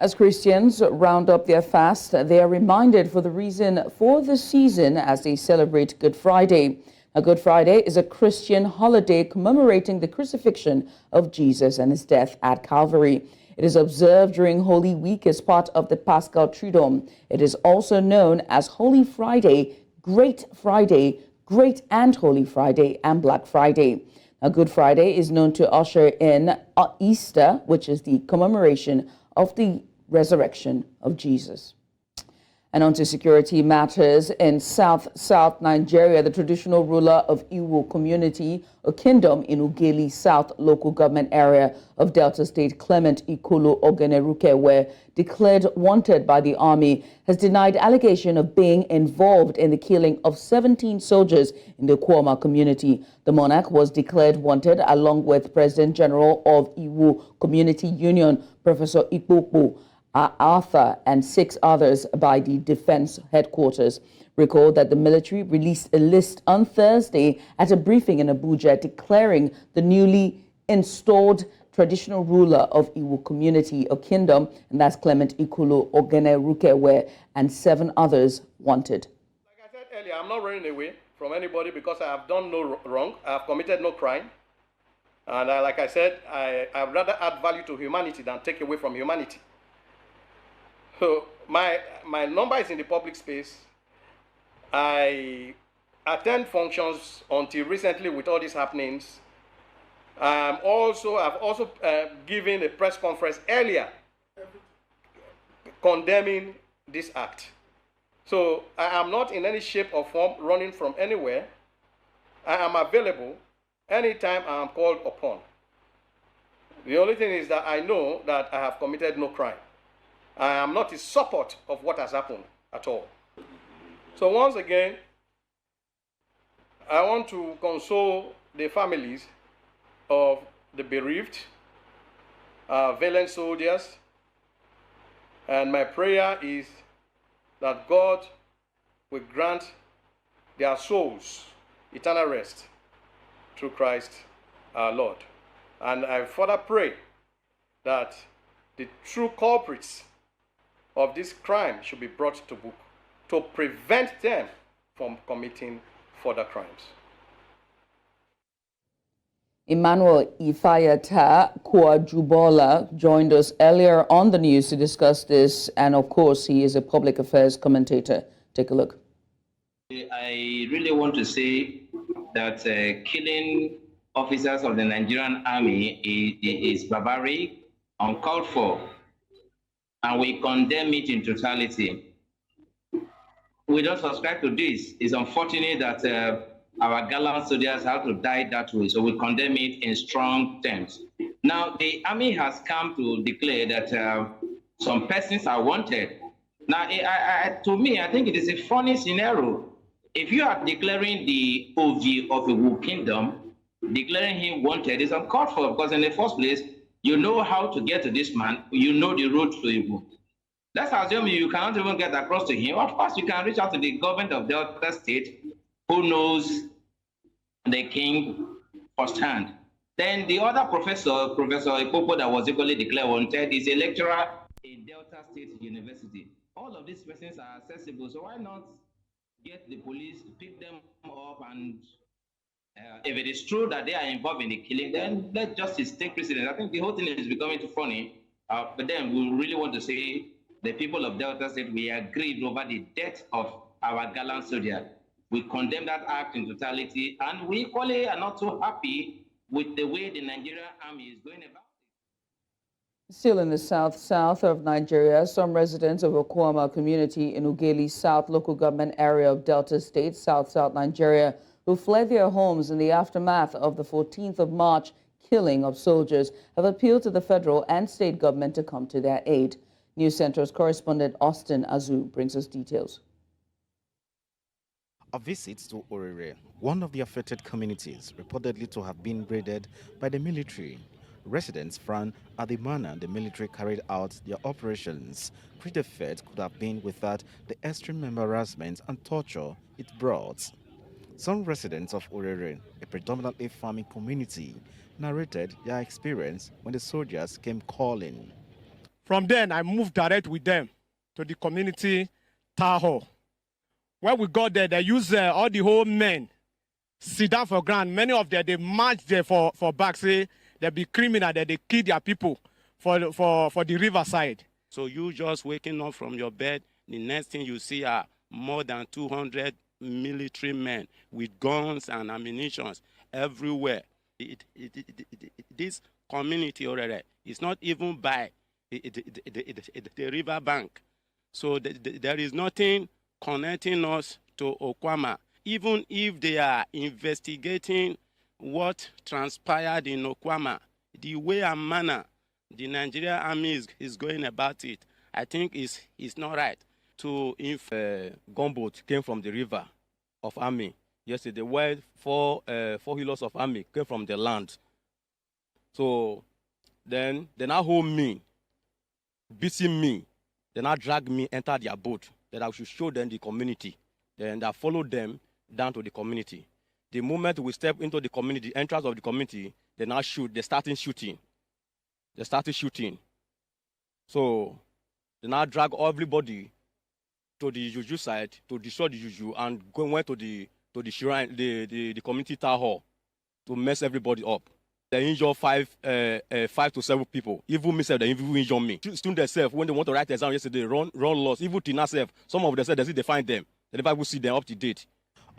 As Christians round up their fast, they are reminded for the reason for the season as they celebrate Good Friday. Now, Good Friday is a Christian holiday commemorating the crucifixion of Jesus and his death at Calvary. It is observed during Holy Week as part of the Paschal Triduum. It is also known as Holy Friday, Great and Holy Friday, and Black Friday. Now, Good Friday is known to usher in Easter, which is the commemoration of the resurrection of Jesus. And on to security matters in South Nigeria, the traditional ruler of Iwo community, a kingdom in Ugeli South local government area of Delta State, Clement Ikulu Ogeneruke, were declared wanted by the army, has denied allegation of being involved in the killing of 17 soldiers in the Kwoma community. The monarch was declared wanted along with President General of Iwo Community Union, Professor Ikpopo Arthur, and 6 others by the Defense Headquarters. Recall that the military released a list on Thursday at a briefing in Abuja declaring the newly installed traditional ruler of Iwo community, a kingdom, and that's Clement Ikulu Ogenerukewe, and 7 others wanted. Like I said earlier, I'm not running away from anybody because I have done no wrong. I have committed no crime. And like I said, I'd rather add value to humanity than take away from humanity. So my number is in the public space. I attend functions until recently with all these happenings. I've also given a press conference earlier condemning this act. So I am not in any shape or form running from anywhere. I am available anytime I am called upon. The only thing is that I know that I have committed no crime. I am not in support of what has happened at all. So once again, I want to console the families of the bereaved, valiant soldiers, and my prayer is that God will grant their souls eternal rest through Christ our Lord. And I further pray that the true culprits of this crime should be brought to book to prevent them from committing further crimes. Emmanuel Ifayata Kwajubola joined us earlier on the news to discuss this, and of course he is a public affairs commentator. Take a look. I really want to say that killing officers of the Nigerian army is barbaric, uncalled for, and we condemn it in totality. We don't subscribe to this. It's unfortunate that our gallant soldiers have to die that way, so we condemn it in strong terms. Now, the army has come to declare that some persons are wanted. Now, to me, I think it is a funny scenario. If you are declaring the OG of a Wu kingdom, declaring him wanted is uncalled for, because in the first place, you know how to get to this man, you know the road to him. Let's assume you cannot even get across to him. Of course, you can reach out to the government of Delta State, who knows the king firsthand. Then the other professor, Professor Ikpopo, that was equally declared wanted, is a lecturer in Delta State University. All of these persons are accessible, so why not get the police, pick them up, and if it is true that they are involved in the killing, then let justice take precedence. I think the whole thing is becoming too funny. But then we really want to say the people of Delta State, we agreed over the death of our gallant soldier. We condemn that act in totality, and we equally are not so happy with the way the Nigerian army is going about it. Still in the south of Nigeria, some residents of Okwama community in Ugeli South local government area of Delta State, South Nigeria, who fled their homes in the aftermath of the 14th of March killing of soldiers, have appealed to the federal and state government to come to their aid. News Center's correspondent Austin Azu brings us details. A visit to Orire, one of the affected communities, reportedly to have been raided by the military. Residents frown at the manner the military carried out their operations. Greater effect could have been without the extreme embarrassment and torture it brought. Some residents of Orire, a predominantly farming community, narrated their experience when the soldiers came calling. From then, I moved direct with them to the community town hall. When we got there, they used all the whole men sit down for ground. Many of them, they marched there for back, say they be criminal, that they kill their people for the riverside. So you just waking up from your bed, the next thing you see are more than 200 military men with guns and ammunition everywhere. This community already is not even by the river bank. So there is nothing connecting us to Okwama. Even if they are investigating what transpired in Okwama, the way and manner the Nigerian army is going about it, I think is not right. If gunboat came from the river of army yesterday, while four healers of army came from the land. So then they now hold me, beating me, they now drag me, enter their boat, that I should show them the community. Then I follow them down to the community. The moment we step into the community, the entrance of the community, they now shoot, they started shooting. So they now drag everybody to the juju side to destroy the juju and went to the shrine, the community town hall to mess everybody up. They injure five to 7 people. Even myself, they even injure me. Students themselves, when they want to write exam yesterday, run lost. Even Tina self, some of them said they find them. They never will see them up to date.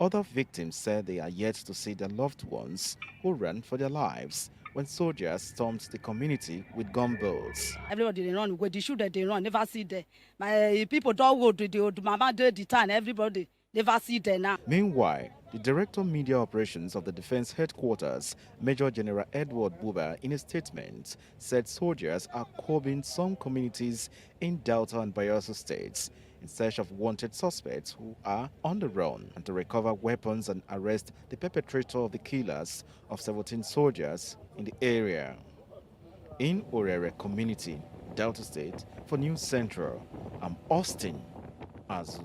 Other victims said they are yet to see their loved ones who ran for their lives when soldiers stormed the community with gunboats. Everybody they run, where the shoot they run, never see them. My people don't go to the mama do the time, everybody never see them now. Meanwhile, the Director of Media Operations of the Defense Headquarters, Major General Edward Buba, in a statement, said soldiers are combing some communities in Delta and Bayelsa states in search of wanted suspects who are on the run, and to recover weapons and arrest the perpetrator of the killers of 17 soldiers in the area. In Orere community, Delta State, for News Central, I'm Austin Azu.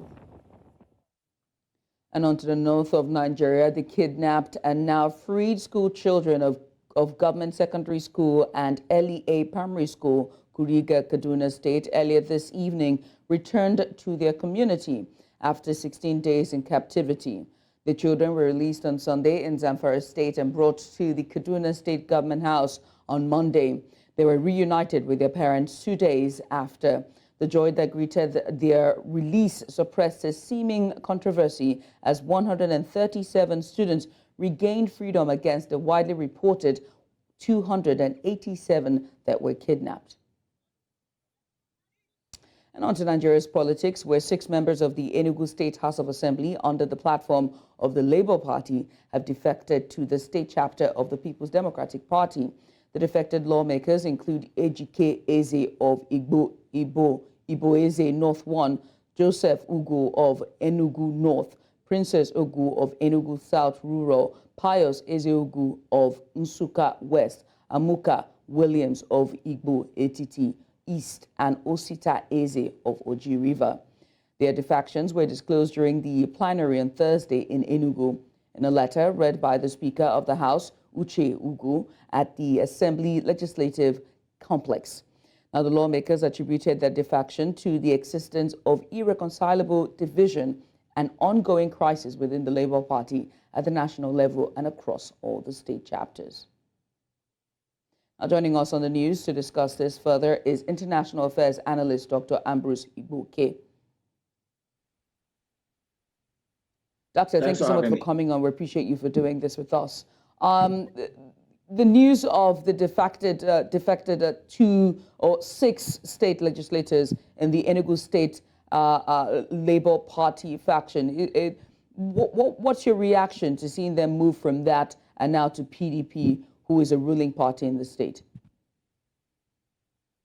And on to the north of Nigeria, the kidnapped and now freed school children of Government Secondary School and LEA Primary School, Kuriga, Kaduna State, earlier this evening returned to their community after 16 days in captivity. The children were released on Sunday in Zamfara State and brought to the Kaduna State Government House on Monday. They were reunited with their parents 2 days after. The joy that greeted their release suppressed a seeming controversy as 137 students regained freedom against the widely reported 287 that were kidnapped. And on to Nigeria's politics, where 6 members of the Enugu State House of Assembly under the platform of the Labour Party have defected to the state chapter of the People's Democratic Party. The defected lawmakers include Ejike Eze of Ibo Eze North 1, Joseph Ugwu of Enugu North, Princess Ugwu of Enugu South Rural, Pius Eze Ugwu of Nsukka West, Amuka Williams of Igbo Etiti East, and Osita Eze of Oji River. Their defections were disclosed during the plenary on Thursday in Enugu. In a letter read by the Speaker of the House, Uche Ugwu, at the Assembly Legislative Complex. Now, the lawmakers attributed their defection to the existence of irreconcilable division and ongoing crisis within the Labour Party at the national level and across all the state chapters. Now, joining us on the news to discuss this further is International Affairs Analyst Dr. Ambrose Ibuke. Doctor, thank you so much for coming on. We appreciate you for doing this with us. The news of the defected 2 or 6 state legislators in the Enugu State Labour Party faction. What's your reaction to seeing them move from that and now to PDP, who is a ruling party in the state?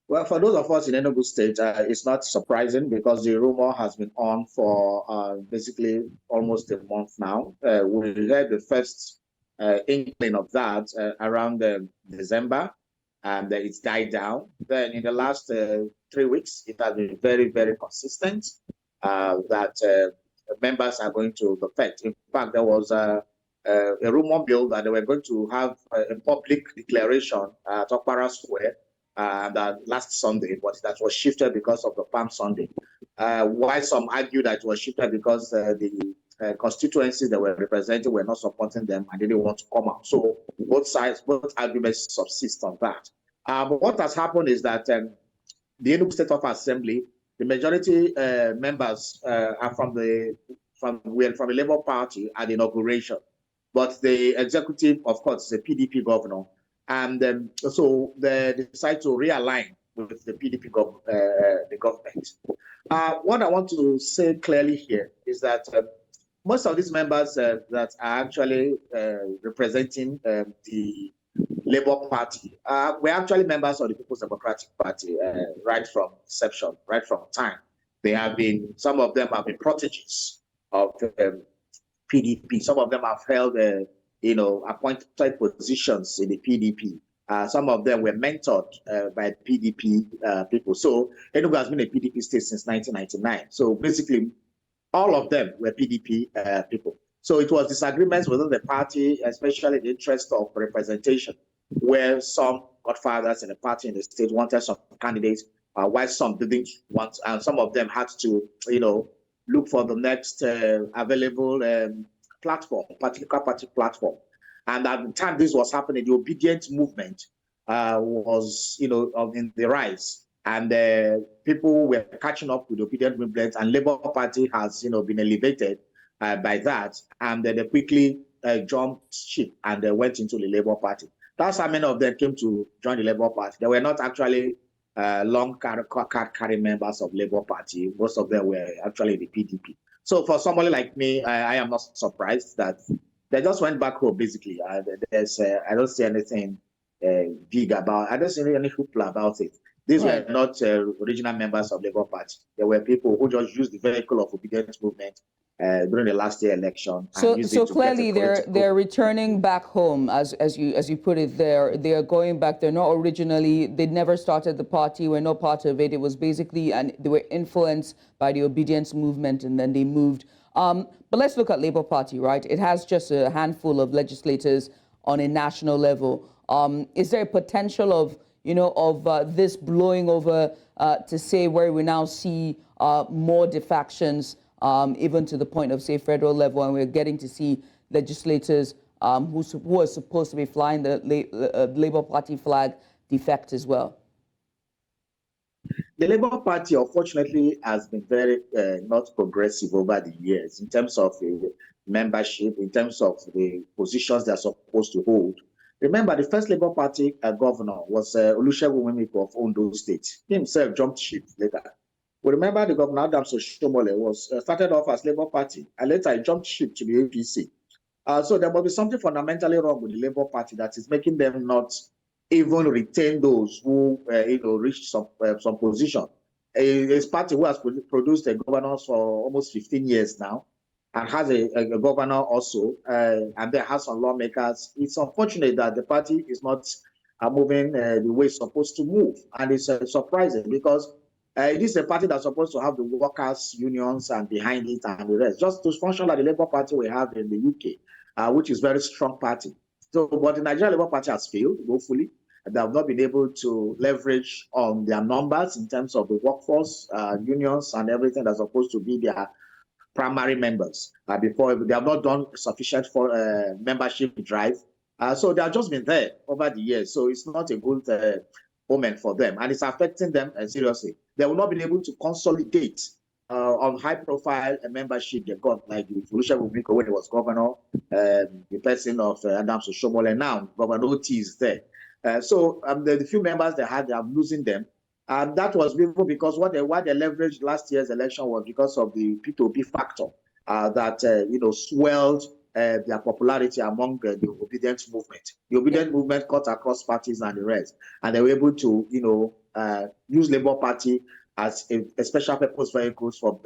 Well, for those of us in Enugu State, it's not surprising because the rumor has been on for basically almost a month now. We heard the first inkling of that around December, and it's died down. Then in the last 3 weeks, it has been very, very consistent that members are going to defect. In fact, there was a rumor bill that they were going to have a public declaration at Okpara Square last Sunday, but that was shifted because of the Palm Sunday. While some argue that it was shifted because the constituencies that were represented were not supporting them and they didn't want to come out. So both arguments subsist on that. But what has happened is that the Enugu State of Assembly, the majority members are from the Labour Party at the inauguration, but the executive, of course, is a PDP governor, and so they decide to realign with the PDP the government. What I want to say clearly here is that most of these members that are actually representing the Labour Party were actually members of the People's Democratic Party right from inception, right from time. Some of them have been proteges of PDP. Some of them have held, appointed positions in the PDP. Some of them were mentored by PDP people. So Enugu has been a PDP state since 1999. So basically, all of them were PDP people. So it was disagreements within the party, especially the interest of representation, where some godfathers in the party in the state wanted some candidates, while some didn't want, and some of them had to, look for the next available platform, particular party platform. And at the time this was happening, the obedient movement was, in the rise. And people were catching up with the obedient movement, and Labour Party has, been elevated by that. And they quickly jumped ship and they went into the Labour Party. That's how many of them came to join the Labour Party. They were not actually long card carrying members of Labour Party. Most of them were actually the PDP. So for somebody like me, I am not surprised that they just went back home, basically. I don't see anything big about, I don't see any hoopla about it. These were not original members of Labour Party. There were people who just used the vehicle of obedience movement during the last year election. So clearly they're returning back home, as you put it there. They're going back. They're not originally, they never started the party, were not part of it. It was basically, and they were influenced by the obedience movement, and then they moved. But let's look at Labour Party, right? It has just a handful of legislators on a national level. Is there a potential of this blowing over to say where we now see more defections, even to the point of, say, federal level, and we're getting to see legislators who are supposed to be flying the Labour Party flag defect as well? The Labour Party, unfortunately, has been very not progressive over the years in terms of membership, in terms of the positions they're supposed to hold. Remember, the first Labour Party governor was Olusegun Ogunwusi of Ondo State. He himself jumped ship later. We remember the governor, Adams Oshiomhole, was started off as Labour Party, and later he jumped ship to the APC. So there must be something fundamentally wrong with the Labour Party that is making them not even retain those who reached some position. A party who has produced a governor for almost 15 years now, and has a governor also, and there has some lawmakers. It's unfortunate that the party is not moving the way it's supposed to move. And it's surprising because it is a party that's supposed to have the workers' unions and behind it and the rest, just to function like the Labour Party we have in the UK, which is a very strong party. So, but the Nigerian Labour Party has failed, woefully. They have not been able to leverage on their numbers in terms of the workforce, unions, and everything that's supposed to be their primary members before. They have not done sufficient for membership drive. So they have just been there over the years. So it's not a good moment for them, and it's affecting them seriously. They will not be able to consolidate on high-profile membership they got, like Olusegun Ogunwusi when he was governor, the person of Adams Oshiomhole. Now Governor Oti is there. So the few members they had, they are losing them. And that was because why they leveraged last year's election was because of the P2P factor that swelled their popularity among the obedient movement. The obedient movement cut across parties and the rest, and they were able to use Labour Party as a special purpose vehicles for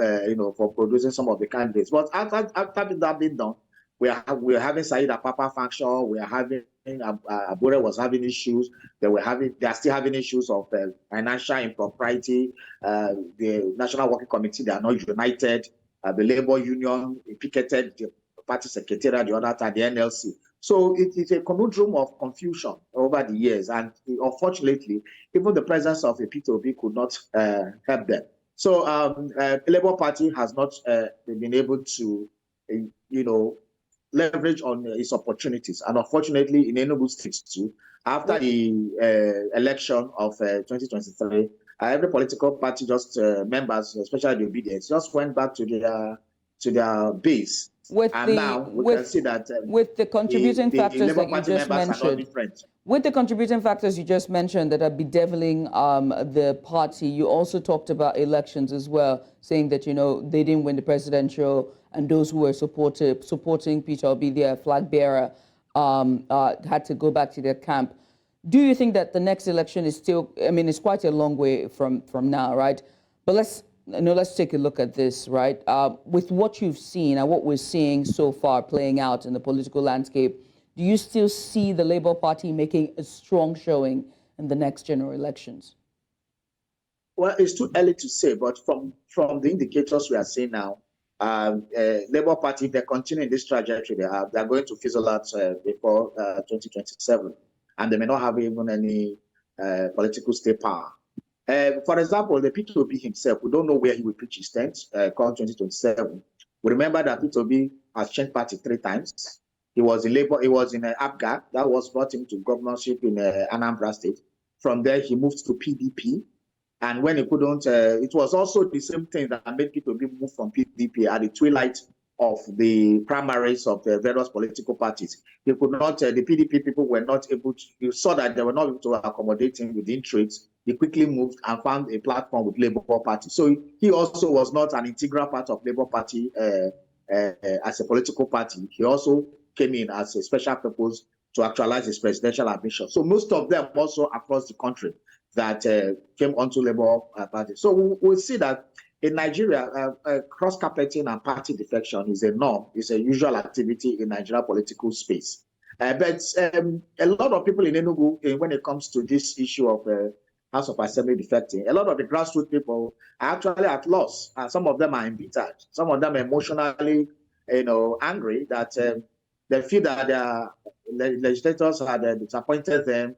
for producing some of the candidates. But after that being done, we are having Said Apapa faction. We are having Abure was having issues. They are still having issues of financial impropriety. The National Working Committee, they are not united. The Labour Union picketed the party secretariat the other time, the NLC. So it is a conundrum of confusion over the years. And unfortunately, even the presence of a P2B could not help them. So the Labour Party has not been able to, leverage on its opportunities. And unfortunately, in Enugu State too, after the election of 2023, every political party, members, especially the obedience, just went back to their base. Now we can see that with the contributing factors that you just mentioned, with the contributing factors you just mentioned that are bedeviling the party, you also talked about elections as well, saying that they didn't win the presidential, and those who were supporting Peter Obi, their flag bearer, had to go back to their camp. Do you think that the next election is still? I mean, it's quite a long way from now, right? But let's take a look at this, right? With what you've seen and what we're seeing so far playing out in the political landscape, do you still see the Labour Party making a strong showing in the next general elections? Well, it's too early to say, but from the indicators we are seeing now, Labour Party, if they continue in this trajectory they are going to fizzle out before 2027, and they may not have even any political state power. For example, the P2B himself, we don't know where he will pitch his tent come 2027. We remember that P2B has changed party 3 times. He was in Labour, he was in APGA, that was brought him to governorship in Anambra State. From there, he moved to PDP. And when he couldn't, it was also the same thing that made P2B move from PDP at the twilight of the primaries of the various political parties. They could not, the PDP people were not able to, you saw that they were not able to accommodate him within trades. He quickly moved and found a platform with Labour Party. So he also was not an integral part of Labour Party as a political party. He also came in as a special purpose to actualize his presidential ambition. So most of them also across the country that came onto Labour Party. So we'll see that in Nigeria, cross-carpeting and party defection is a norm, is a usual activity in Nigeria political space. But a lot of people in Enugu, when it comes to this issue of House of Assembly defecting, a lot of the grassroots people are actually at loss. Some of them are embittered. Some of them are emotionally, angry that they feel that their legislators had disappointed them,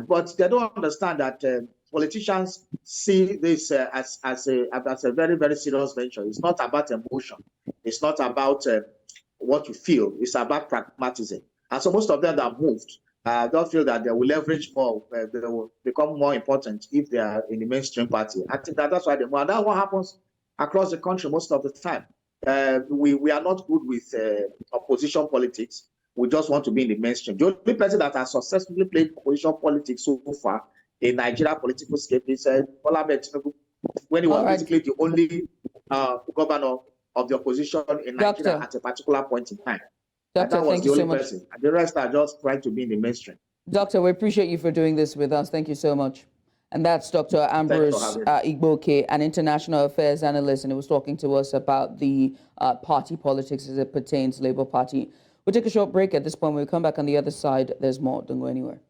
but they don't understand that politicians see this as a very, very serious venture. It's not about emotion. It's not about what you feel. It's about pragmatism. And so most of them that moved don't feel that they will leverage more. They will become more important if they are in the mainstream party. I think that's why they move. And that's what happens across the country most of the time. We are not good with opposition politics. We just want to be in the mainstream. The only person that has successfully played opposition politics so far in Nigeria political scape is Bola Ahmed Tinubu, when he was basically the only governor of the opposition in Nigeria at a particular point in time. Doctor, that was thank the you only so much. person. And the rest are just trying to be in the mainstream. Doctor, we appreciate you for doing this with us. Thank you so much. And that's Dr. Ambrose Igboke, an international affairs analyst, and he was talking to us about the party politics as it pertains to Labour Party. We'll take a short break at this point. When we come back on the other side, there's more. Don't go anywhere.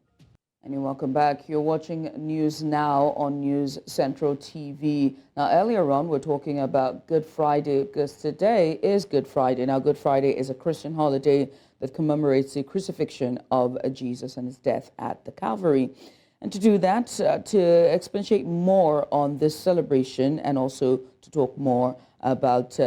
And you're welcome back. You're watching News Now on News Central TV. Now, earlier on, we're talking about Good Friday, because today is Good Friday. Now, Good Friday is a Christian holiday that commemorates the crucifixion of Jesus and his death at the Calvary. And to do that, to expatiate more on this celebration and also to talk more about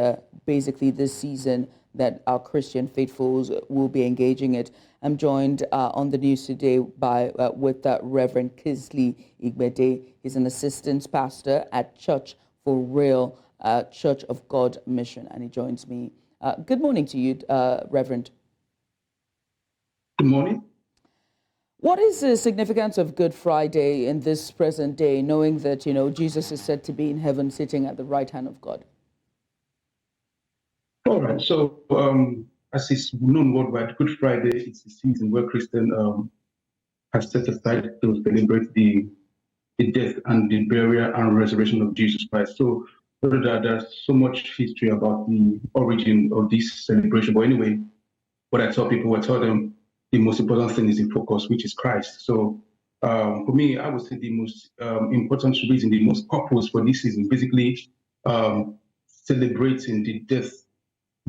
basically this season that our Christian faithfuls will be engaging in, I'm joined on the news today with Reverend Kingsley Igbede. He's an assistant pastor at Church for Real, Church of God Mission, and he joins me. Good morning to you, Reverend. Good morning. What is the significance of Good Friday in this present day, knowing that, Jesus is said to be in heaven sitting at the right hand of God? All right. So, as is known worldwide, Good Friday is the season where Christians have set aside to celebrate the death and the burial and resurrection of Jesus Christ. So, there's so much history about the origin of this celebration. But anyway, what I tell people, them the most important thing is the focus, which is Christ. So, for me, I would say the most important reason, the most purpose for this season, basically celebrating the death,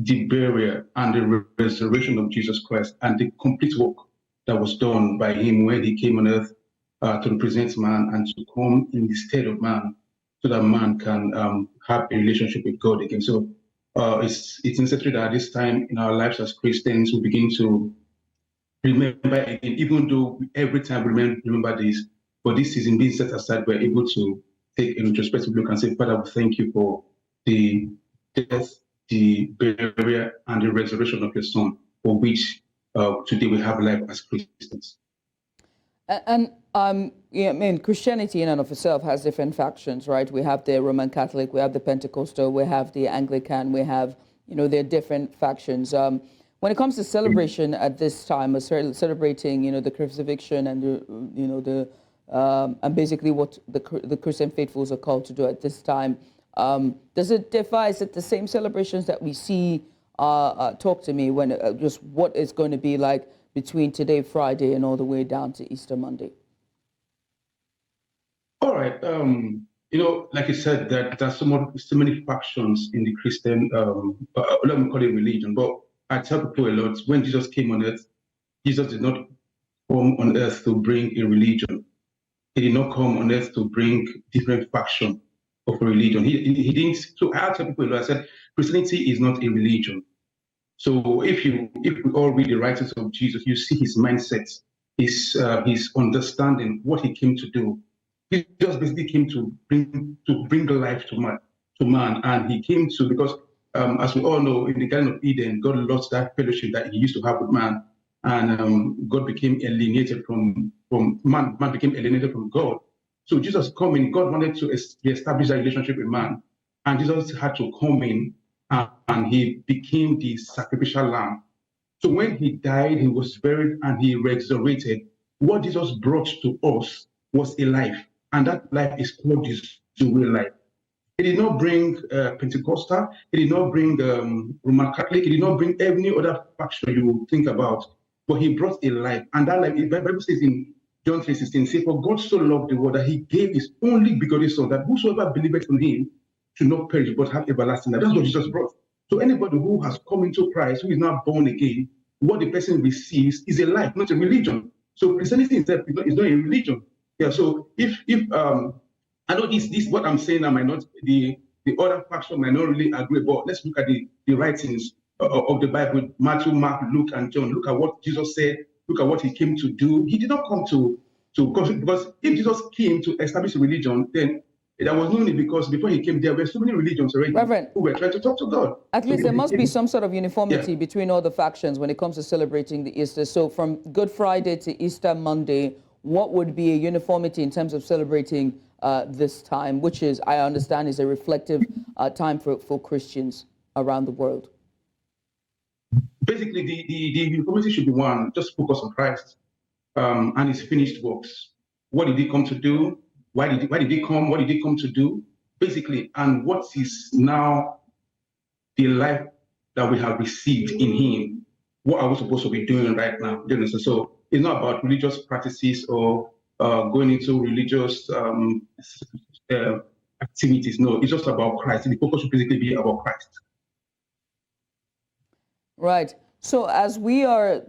the burial, and the resurrection of Jesus Christ, and the complete work that was done by him when he came on earth to represent man and to come in the stead of man, so that man can have a relationship with God again. So it's necessary that at this time in our lives as Christians, we begin to remember again, even though every time we remember this, but this season being set aside, we're able to take a retrospective look and say, Father, we thank you for the death, the burial, and the resurrection of your Son, for which today we have life as Christians. And yeah, I mean, Christianity in and of itself has different factions, right? We have the Roman Catholic, we have the Pentecostal, we have the Anglican, we have, there are different factions. When it comes to celebration at this time, celebrating, the crucifixion and and basically what the Christian faithfuls are called to do at this time, does it differ? Is it the same celebrations that we see? Talk to me when just what it's going to be like between today, Friday, and all the way down to Easter Monday. All right. Like you said, that there's so many factions in the Christian, let me call it religion. But I tell people a lot, when Jesus came on earth, Jesus did not come on earth to bring a religion. He did not come on earth to bring different faction of a religion. He didn't. So I tell people a lot, I said, Christianity is not a religion. So if we all read the writings of Jesus, you see his mindset, his understanding, what he came to do. He just basically came to bring life to man, and he came to, because as we all know, in the Garden of Eden, God lost that fellowship that he used to have with man, and God became alienated from man. Man became alienated from God. So Jesus coming, God wanted to establish that relationship with man, and Jesus had to come in, and he became the sacrificial lamb. So when he died, he was buried, and he resurrected. What Jesus brought to us was a life, and that life is called the real life. He did not bring Pentecostal, he did not bring Roman Catholic, he did not bring any other faction you would think about, but he brought a life, and that life, the Bible says in John 3:16, say, for God so loved the world that he gave his only begotten Son, that whosoever believeth in him should not perish but have everlasting life. That's what Jesus brought. So anybody who has come into Christ, who is now born again, what the person receives is a life, not a religion. So Christianity itself is not a religion. Yeah. So if I know this what I'm saying, I might not, the other faction might not really agree, but let's look at the writings of the Bible, Matthew, Mark, Luke, and John. Look at what Jesus said. Look at what he came to do. He did not come because if Jesus came to establish a religion, then that was only because before he came, there were so many religions already who were trying to talk to God. At least there must be some sort of uniformity between all the factions when it comes to celebrating the Easter. So from Good Friday to Easter Monday, what would be a uniformity in terms of celebrating this time, which is, I understand, is a reflective time for Christians around the world? Basically, the uniformity should be one, just focus on Christ and his finished works. What did he come to do? Why did he come? What did he come to do? Basically, and what is now the life that we have received in him? What are we supposed to be doing right now? So it's not about religious practices or going into religious activities. No, it's just about Christ. The focus should basically be about Christ. Right. So as we are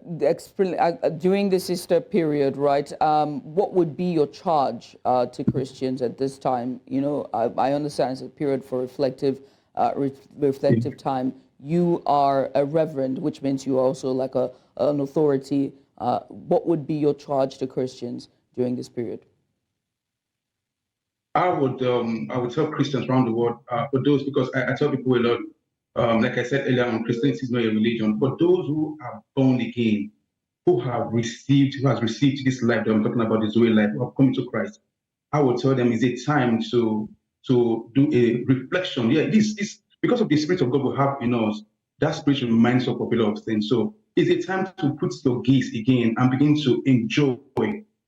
during this Easter period, right, what would be your charge to Christians at this time? I understand it's a period for reflective time. You are a reverend, which means you are also like an authority. What would be your charge to Christians during this period? I would tell Christians around the world, for those, because I tell people a lot, like I said earlier on, Christianity is not a religion. For those who are born again, who has received this life that I'm talking about, the Zoe life, who have come to Christ, I would tell them it's a time to do a reflection. Yeah, this because of the Spirit of God we have in us, that Spirit reminds us of a lot of things. So it's a time to put your gaze again and begin to enjoy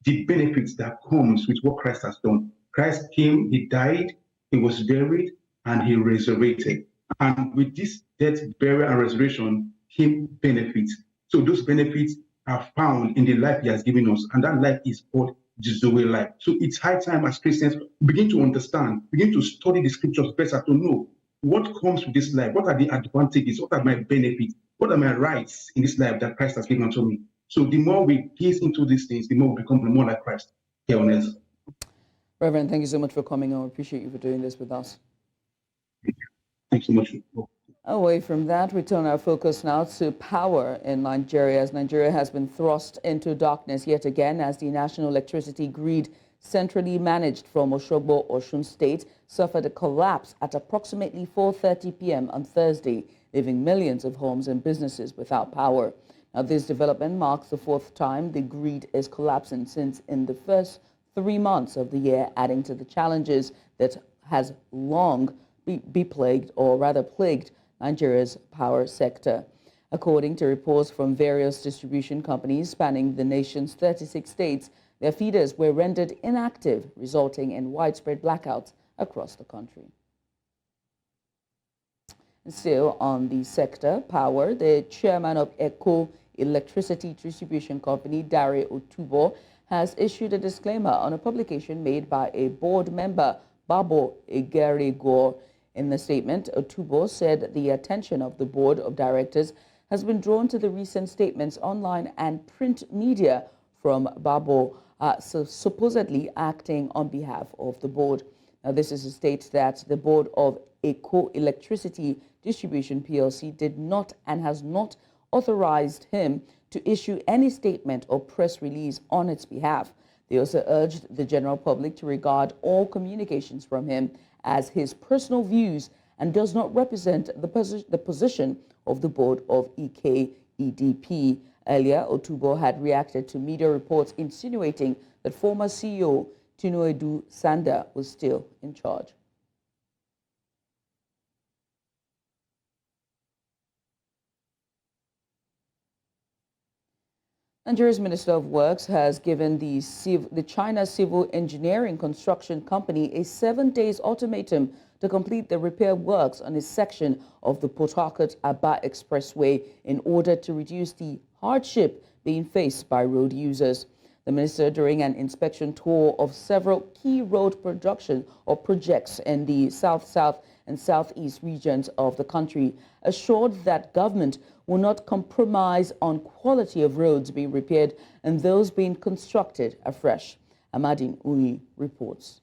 the benefits that comes with what Christ has done. Christ came, he died, he was buried, and he resurrected. And with this death, burial, and resurrection came benefits. So those benefits are found in the life he has given us, and that life is called the Zoe life. So it's high time as Christians begin to understand, begin to study the scriptures better, to know what comes with this life? What are the advantages? What are my benefits? What are my rights in this life that Christ has given unto me? So the more we gaze into these things, the more we become more like Christ here on earth. Reverend, thank you so much for coming on. We appreciate you for doing this with us. Thanks so much. Away from that, we turn our focus now to power in Nigeria, as Nigeria has been thrust into darkness yet again as the national electricity grid, centrally managed from Osogbo, Osun State, suffered a collapse at approximately 4:30 p.m. on Thursday, leaving millions of homes and businesses without power. Now, this development marks the fourth time the grid is collapsing since in the first 3 months of the year, adding to the challenges that has long be plagued, or rather plagued, Nigeria's power sector. According to reports from various distribution companies spanning the nation's 36 states, their feeders were rendered inactive, resulting in widespread blackouts across the country. Still on the sector power, the chairman of ECO Electricity Distribution Company, Dare Otubo, has issued a disclaimer on a publication made by a board member, Babo Egeregor. In the statement, Otubo said the attention of the board of directors has been drawn to the recent statements online and print media from Babo, supposedly acting on behalf of the board. Now, this is a state that the board of Eco Electricity Distribution PLC did not and has not authorized him to issue any statement or press release on its behalf. They also urged the general public to regard all communications from him as his personal views and does not represent the position of the board of EKEDP. Earlier, Otubo had reacted to media reports insinuating that former CEO Chinedu Sanda was still in charge. Nigeria's Minister of Works has given the China Civil Engineering Construction Company a 7-day ultimatum to complete the repair works on a section of the Port Harcourt-Aba Expressway in order to reduce the hardship being faced by road users. The minister, during an inspection tour of several key road projects in the south and southeast regions of the country, assured that government will not compromise on quality of roads being repaired and those being constructed afresh. Amadine Uni reports.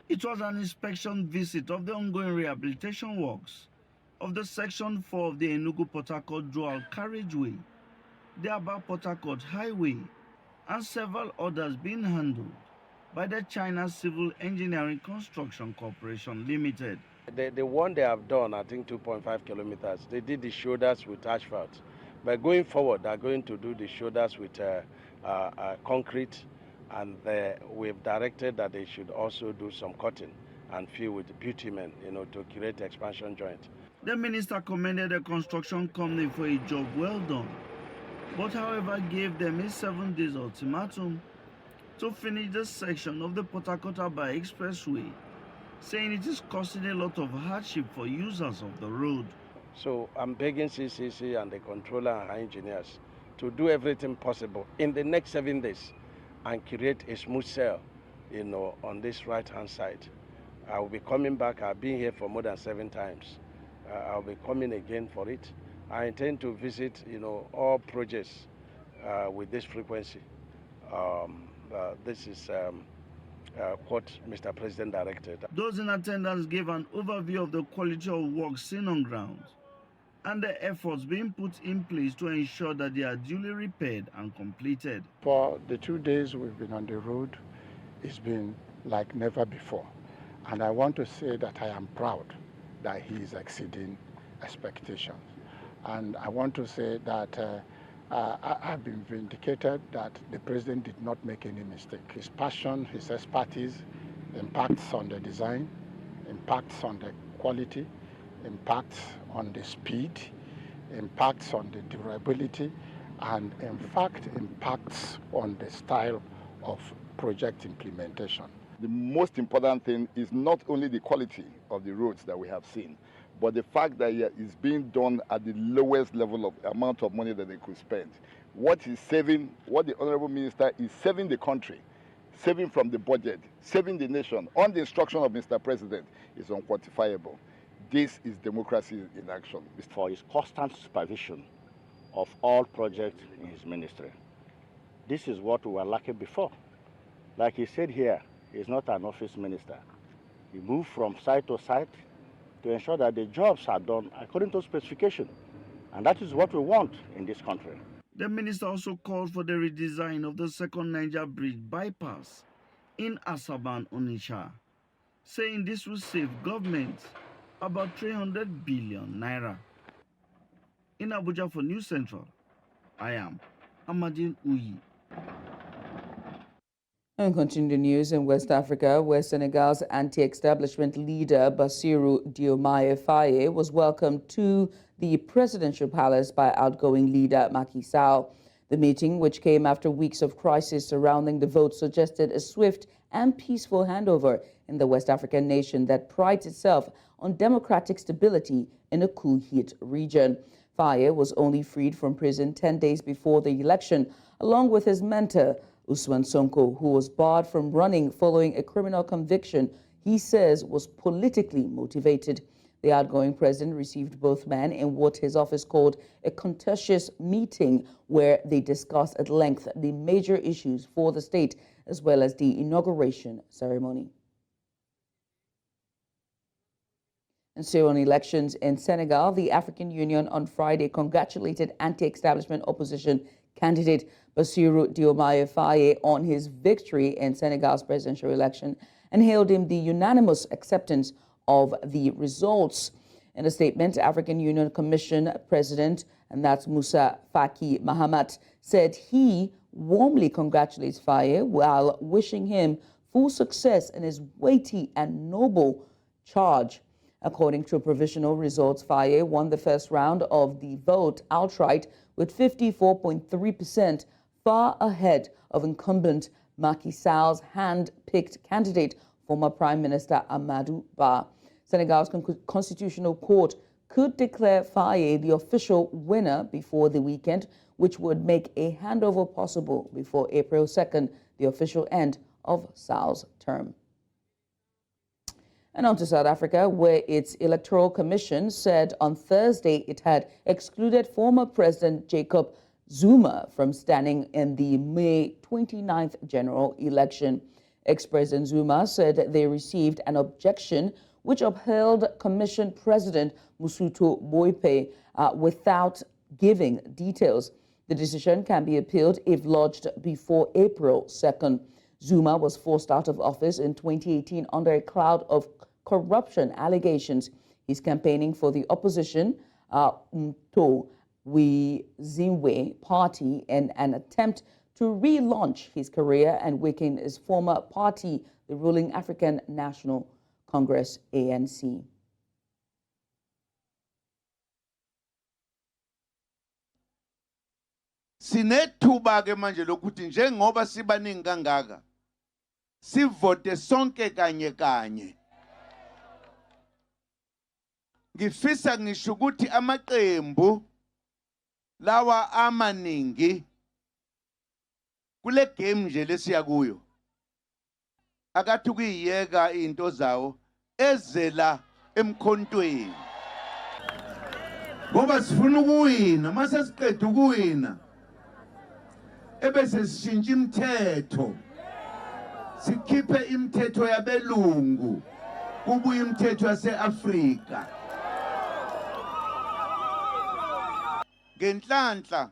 It was an inspection visit of the ongoing rehabilitation works of the Section 4 of the Enugu-Port Harcourt dual carriageway, the Aba-Port Harcourt Highway, and several others being handled by the China Civil Engineering Construction Corporation Limited. The one they have done, I think 2.5 kilometers, they did the shoulders with asphalt. But going forward, they're going to do the shoulders with concrete, and we've directed that they should also do some cutting and fill with bitumen, to create expansion joint. The minister commended the construction company for a job well done, but however gave them a 7-day ultimatum to finish the section of the Port Harcourt-Aba Expressway, saying it is causing a lot of hardship for users of the road. So I'm begging CCC and the controller and our engineers to do everything possible in the next 7 days and create a smooth sail, on this right-hand side. I will be coming back. I've been here for more than 7 times. I'll be coming again for it. I intend to visit, all projects with this frequency. This is what Mr. President directed. Those in attendance gave an overview of the quality of work seen on ground and the efforts being put in place to ensure that they are duly repaired and completed. For the 2 days we've been on the road, it's been like never before. And I want to say that I am proud that he is exceeding expectations. And I want to say that I've been vindicated that the president did not make any mistake. His passion, his expertise impacts on the design, impacts on the quality, impacts on the speed, impacts on the durability, and in fact impacts on the style of project implementation. The most important thing is not only the quality of the roads that we have seen, but the fact that it's being done at the lowest level of amount of money that they could spend. What the Honorable Minister is saving the country saving from the budget, saving the nation on the instruction of Mr. President is unquantifiable. This is democracy in action. For his constant supervision of all projects in his ministry. This is what we were lacking before. Like he said here, he's not an office minister. He moved from site to site to ensure that the jobs are done according to specification. And that is what we want in this country. The minister also called for the redesign of the second Niger Bridge bypass in Asaban, Onitsha, saying this will save government about 300 billion naira. In Abuja for News Central, I am Amadine Uyi. And continue the news in West Africa, where Senegal's anti-establishment leader Bassirou Diomaye Faye was welcomed to the presidential palace by outgoing leader Macky Sall. The meeting, which came after weeks of crisis surrounding the vote, suggested a swift and peaceful handover in the West African nation that prides itself on democratic stability in a coup-hit region. Faye was only freed from prison 10 days before the election, along with his mentor, Ousmane Sonko, who was barred from running following a criminal conviction he says was politically motivated. The outgoing president received both men in what his office called a contentious meeting, where they discussed at length the major issues for the state, as well as the inauguration ceremony. And so on elections in Senegal, the African Union on Friday congratulated anti-establishment opposition candidate Bassirou Diomaye Faye on his victory in Senegal's presidential election and hailed him the unanimous acceptance of the results. In a statement, African Union Commission President, and that's Musa Faki Mahamat, said he warmly congratulates Faye while wishing him full success in his weighty and noble charge. According to provisional results, Faye won the first round of the vote outright with 54.3%, far ahead of incumbent Macky Sall's hand-picked candidate, former Prime Minister Amadou Ba. Senegal's Constitutional Court could declare Faye the official winner before the weekend, which would make a handover possible before April 2nd, the official end of Sall's term. And on to South Africa, where its Electoral Commission said on Thursday it had excluded former President Jacob Zuma from standing in the May 29th general election. Ex-President Zuma said they received an objection which upheld Commission President Musuto Boipe without giving details. The decision can be appealed if lodged before April 2nd. Zuma was forced out of office in 2018 under a cloud of corruption allegations. He's campaigning for the opposition Mto Wizimwe party in an attempt to relaunch his career and weaken his former party, the ruling African National Congress, ANC. Sinethuba ke manje lokuthi njengoba sibaningi kangaka sivote sonke kanye kanye. Ngifisa ngisho ukuthi amaqembu lawa amaningi kule game nje lesiya kuyo akathi kuyiyeka into zawo ezela emkhontweni ngoba sifuna ukuwina mase siqeda ukuwina ebese sishintsha imithetho sikhiphe imithetho yabelungu kubuye imithetho yaseAfrika ngenhlanhla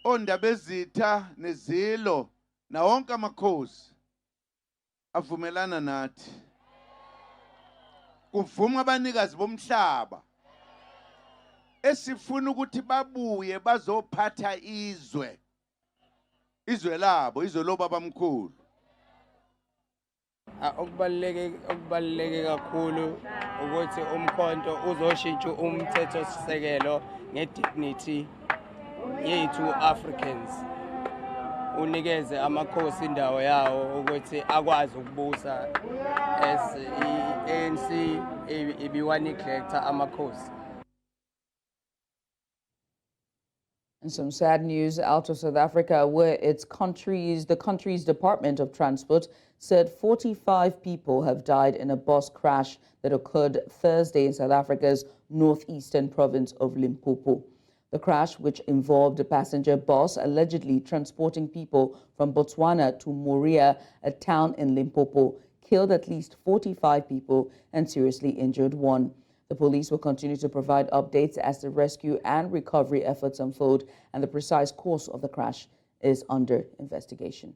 ondaba ezitha nezilo na wonke amakhosi avumelana nathi kuvuma abanikazi bomhlaba esifuna ukuthi babuye bazophatha izwe labo izwe lobaba mkhulu. Okubaluleke kakhulu ukuthi umkhonto uzoshintsha umthetho sisekelo ngedignity yethu Africans, unikeze amakhosi indawo yawo ukuthi akwazi ukubusa as ANC ibiwa neglect amakhosi. And some sad news out of South Africa, where the country's Department of Transport said 45 people have died in a bus crash that occurred Thursday in South Africa's northeastern province of Limpopo. The crash, which involved a passenger bus allegedly transporting people from Botswana to Moria, a town in Limpopo, killed at least 45 people and seriously injured one. The police will continue to provide updates as the rescue and recovery efforts unfold, and the precise cause of the crash is under investigation.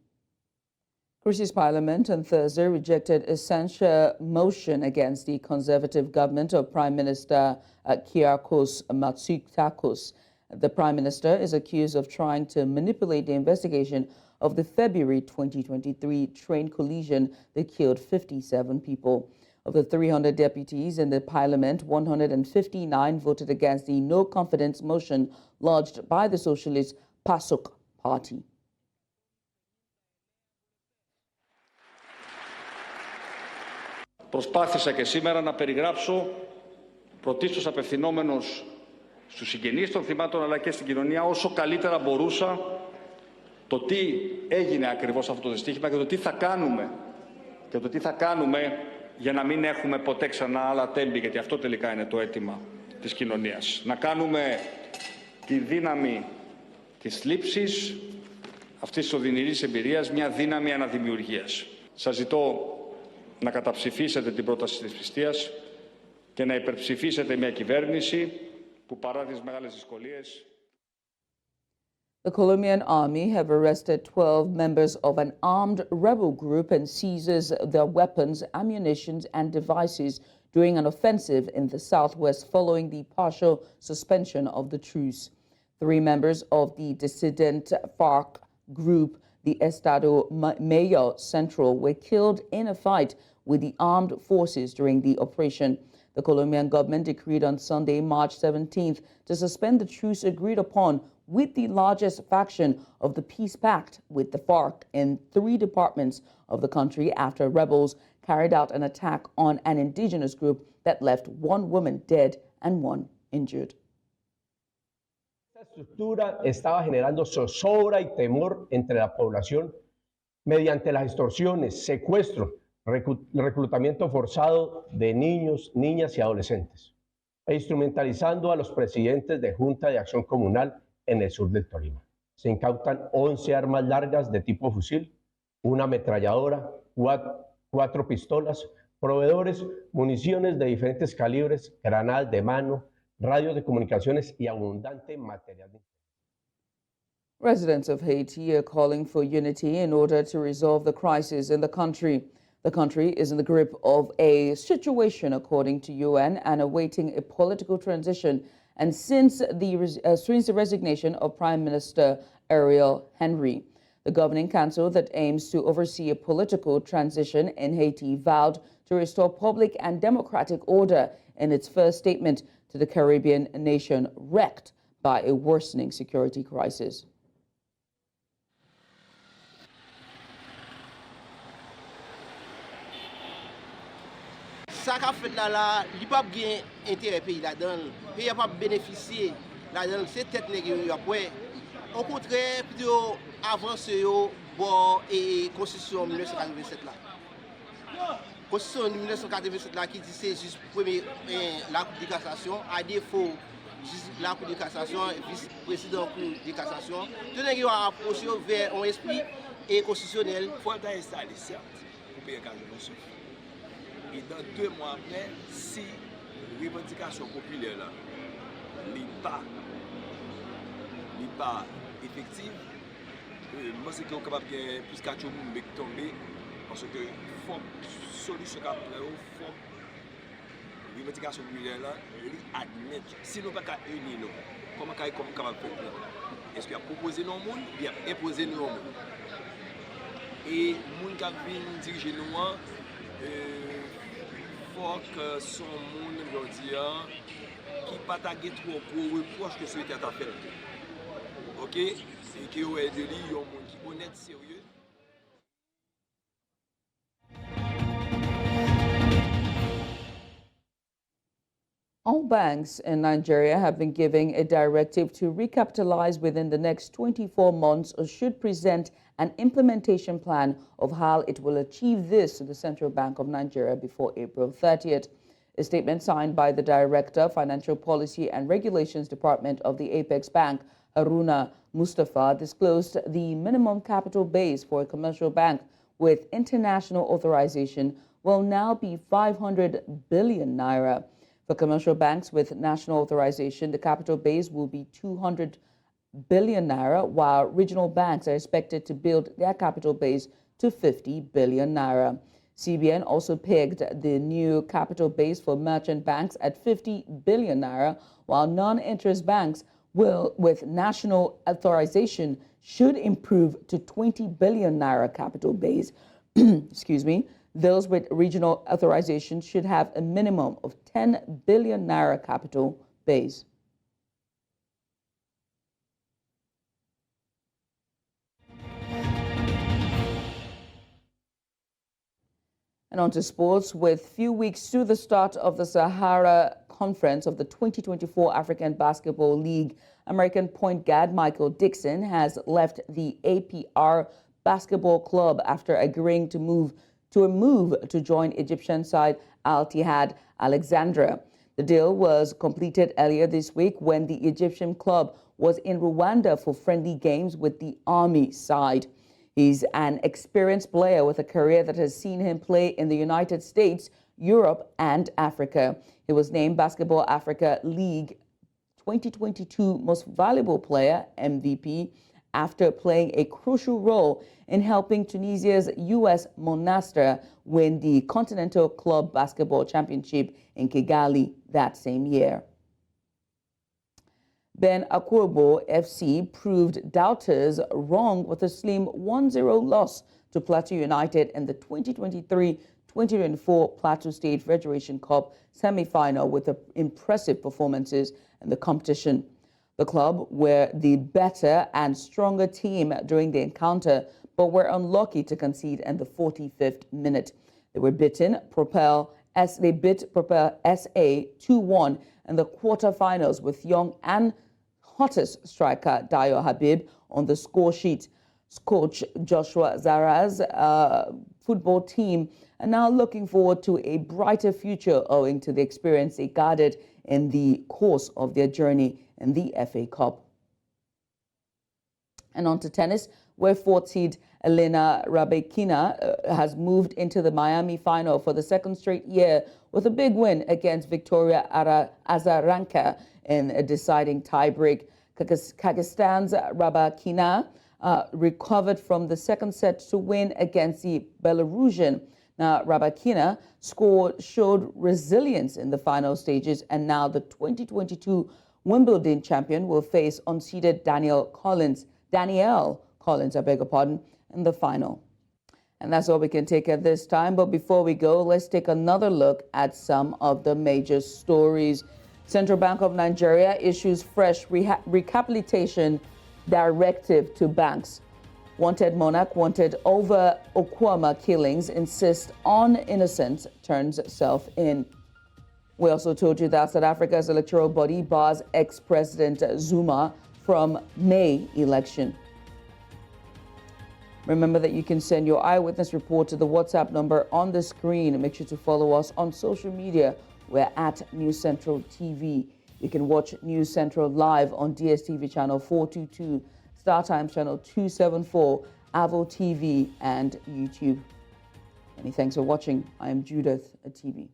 Christie's Parliament on Thursday rejected a censure motion against the Conservative government of Prime Minister Kyriakos Mitsotakis. The Prime Minister is accused of trying to manipulate the investigation of the February 2023 train collision that killed 57 people. Of the 300 deputies in the Parliament, 159 voted against the no-confidence motion lodged by the Socialist PASOK party. Προσπάθησα και σήμερα να περιγράψω πρωτίστως απευθυνόμενος στους συγγενείς των θυμάτων αλλά και στην κοινωνία όσο καλύτερα μπορούσα το τι έγινε ακριβώς αυτό το δυστύχημα και το τι θα κάνουμε για να μην έχουμε ποτέ ξανά άλλα τέμπη, γιατί αυτό τελικά είναι το αίτημα της κοινωνίας. Να κάνουμε τη δύναμη της λήψης αυτής της οδυνηρής εμπειρίας μια δύναμη αναδημιουργίας. Σας ζητώ να καταψηφίσετε την πρόταση της πιστείας και να υπερψηφίσετε μια κυβέρνηση που παρά τις μεγάλες δυσκολίες. The Colombian army have arrested 12 members of an armed rebel group and seizes their weapons, ammunition, and devices during an offensive in the southwest following the partial suspension of the truce. 3 members of the dissident FARC group, the Estado Mayor Central, were killed in a fight with the armed forces during the operation. The Colombian government decreed on Sunday, March 17th, to suspend the truce agreed upon with the largest faction of the peace pact with the FARC in 3 departments of the country after rebels carried out an attack on an indigenous group that left 1 woman dead and 1 injured. Esta estructura estaba generando zozobra y temor entre la población mediante las extorsiones, secuestro, reclutamiento forzado de niños, niñas y adolescentes, e instrumentalizando a los presidentes de Junta de Acción Comunal en el sur del Tolima. Se incautan 11 armas largas de tipo fusil, 1 ametralladora, 4 pistolas, proveedores, municiones de diferentes calibres, granadas de mano, radios de comunicaciones y abundante material. Residents of Haiti are calling for unity in order to resolve the crisis in the country. The country is in the grip of a situation, according to UN, and awaiting a political transition. And since the resignation of Prime Minister Ariel Henry, the governing council that aims to oversee a political transition in Haiti vowed to restore public and democratic order in its first statement to the Caribbean nation wrecked by a worsening security crisis. Ça qu'a fait là, il n'y a pas de intérêt pays là-dedans. Le pays n'a pas bénéficié là-dedans. C'est tête négociée après. Au contraire, plutôt avancer bon et Constitution 1987 là. Constitution 1987 là qui dit c'est juste premier la Cour de cassation, à défaut la Cour de cassation, vice-président Cour de cassation. Tout le monde a approché vers un esprit et constitutionnel. Il faut installer certes pour payer la et dans 2 mois après, si la revendication populaire n'est pas effective, moi c'est qu'on est capable de plus qu'à tomber parce que faut solution après faut la revendication populaire admettre si nous pas qu'à unir comment capable de faire est-ce qu'il a proposé nos monde ou bien imposé nos monde et monde qui vient diriger nous faut que son monde aujourd'hui qui pas tagué trop gros reproche que celui qui a fait. OK, et que est de lui un monde qui honnête sérieux. All banks in Nigeria have been given a directive to recapitalize within the next 24 months or should present an implementation plan of how it will achieve this to the Central Bank of Nigeria before April 30th. A statement signed by the Director, Financial Policy and Regulations Department of the Apex Bank, Haruna Mustafa, disclosed the minimum capital base for a commercial bank with international authorization will now be 500 billion naira. For commercial banks with national authorization, the capital base will be 200 billion naira, while regional banks are expected to build their capital base to 50 billion naira. CBN also pegged the new capital base for merchant banks at 50 billion naira, while non-interest banks with national authorization should improve to 20 billion naira capital base. Excuse me. Those with regional authorization should have a minimum of 10 billion naira capital base. And on to sports. With few weeks to the start of the Sahara Conference of the 2024 African Basketball League, American point guard Michael Dixon has left the APR Basketball Club after agreeing to move to join Egyptian side Al Ittihad Alexandria. The deal was completed earlier this week when the Egyptian club was in Rwanda for friendly games with the Army side. He's an experienced player with a career that has seen him play in the United States, Europe, and Africa. He was named Basketball Africa League 2022 Most Valuable Player, MVP, after playing a crucial role in helping Tunisia's US Monastir win the Continental Club Basketball Championship in Kigali that same year. Ben Akurbo FC proved doubters wrong with a slim 1-0 loss to Plateau United in the 2023-2024 Plateau State Federation Cup semi-final with impressive performances in the competition. The club were the better and stronger team during the encounter, but were unlucky to concede in the 45th minute. They bit Propel SA 2-1 in the quarterfinals with young and hottest striker Dayo Habib on the score sheet. Coach Joshua Zara's football team are now looking forward to a brighter future owing to the experience they gathered in the course of their journey in the FA Cup. And on to tennis, where fourth seed Elena Rybakina has moved into the Miami final for the second straight year with a big win against Victoria Azarenka in a deciding tiebreak. Kyrgyzstan's Rybakina recovered from the second set to win against the Belarusian. Now, Rybakina showed resilience in the final stages, and now the 2022 Wimbledon champion will face unseeded Danielle Collins, in the final. And that's all we can take at this time. But before we go, let's take another look at some of the major stories. Central Bank of Nigeria issues fresh recapitalization directive to banks. Wanted monarch wanted over Okwama killings, insists on innocence, turns self in. We also told you that South Africa's electoral body bars ex-President Zuma from May election. Remember that you can send your eyewitness report to the WhatsApp number on the screen. Make sure to follow us on social media. We're at News Central TV. You can watch News Central live on DSTV channel 422, StarTimes channel 274, Avo TV, and YouTube. Many thanks for watching. I am Judith, Atibi.